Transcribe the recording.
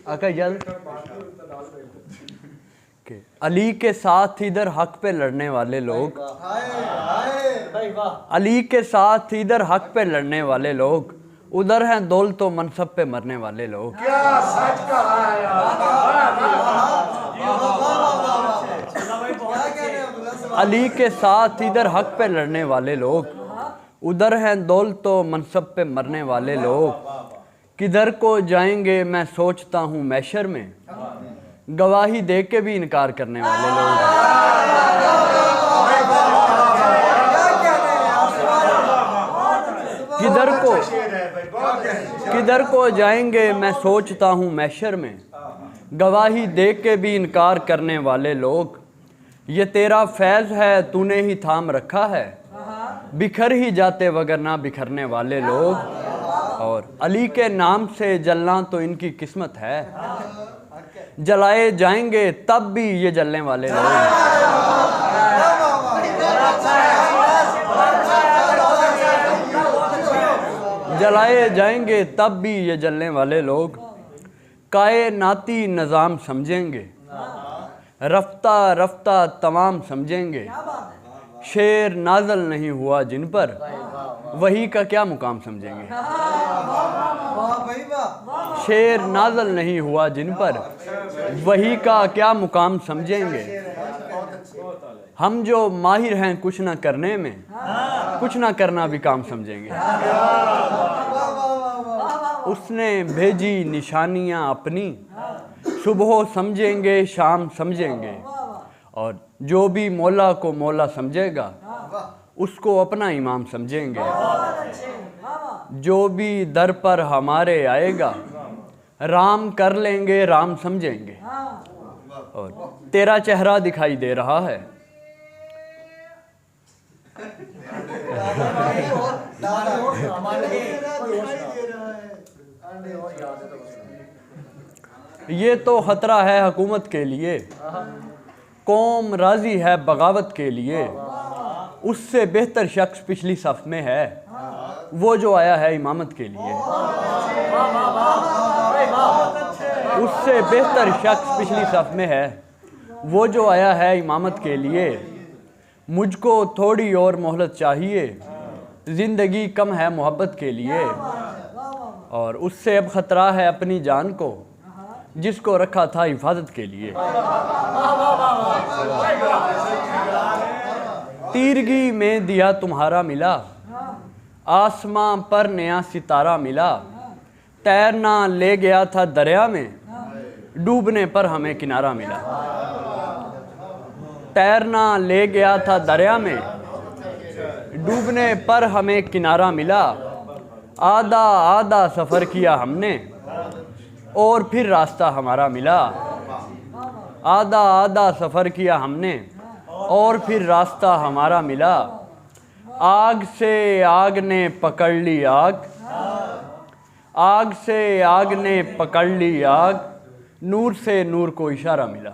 आका जल्द के अली के साथ इधर हक पे लड़ने वाले लोग, अली के साथ इधर हक पे लड़ने वाले लोग, उधर हैं दौलत व मनसब पे मरने वाले लोग। क्या सच कहा है अली के साथ इधर हक पे लड़ने वाले लोग, उधर हैं दौलत व मनसब पे मरने वाले लोग। किधर को जाएंगे मैं सोचता हूँ मैशर में, गवाही दे के भी इनकार करने वाले लोग। किधर को जाएंगे मैं सोचता हूँ मैशर में, गवाही दे के भी इनकार करने वाले लोग। ये तेरा फैज़ है तूने ही थाम रखा है, बिखर ही जाते वगरना बिखरने वाले लोग। और अली के नाम से जलना तो इनकी किस्मत है, जलाए जाएंगे तब भी ये जलने वाले लोग। जलाए जाएंगे तब भी ये जलने वाले लोग। कायनाती निज़ाम समझेंगे, रफ्ता रफ्ता तमाम समझेंगे। शेर नाज़ल नहीं हुआ जिन पर, वही का क्या मुकाम समझेंगे। शेर नाज़ल नहीं हुआ जिन पर, वही का क्या मुकाम समझेंगे। हम जो माहिर हैं कुछ ना करने में, कुछ ना करना भी काम समझेंगे। उसने भेजी निशानियां अपनी, सुबह समझेंगे शाम समझेंगे। और जो भी मौला को मौला समझेगा, उसको अपना इमाम समझेंगे। जो भी दर पर हमारे आएगा, राम कर लेंगे राम समझेंगे। और तेरा चेहरा दिखाई दे रहा है, ये तो खतरा है हुकूमत के लिए, कौम राजी है बगावत के लिए। उससे बेहतर शख्स पिछली सफ में है, वो जो आया है इमामत के लिए। उससे बेहतर शख्स पिछली सफ में है, वो जो आया है इमामत के लिए। मुझको थोड़ी और मोहलत चाहिए, ज़िंदगी कम है मोहब्बत के लिए। और उससे अब ख़तरा है अपनी जान को, जिसको रखा था हिफाजत के लिए। तीरगी में दिया तुम्हारा मिला, आसमां पर नया सितारा मिला। तैरना ले गया था दरिया में, डूबने पर हमें किनारा मिला। तैरना ले गया था दरिया में, डूबने पर हमें किनारा मिला। आधा आधा सफ़र किया हमने, और फिर रास्ता हमारा मिला। आधा आधा सफ़र किया हमने, और फिर रास्ता हमारा मिला। आग से आग ने पकड़ ली आग, आग से आग ने पकड़ ली आग। नूर से नूर को इशारा मिला।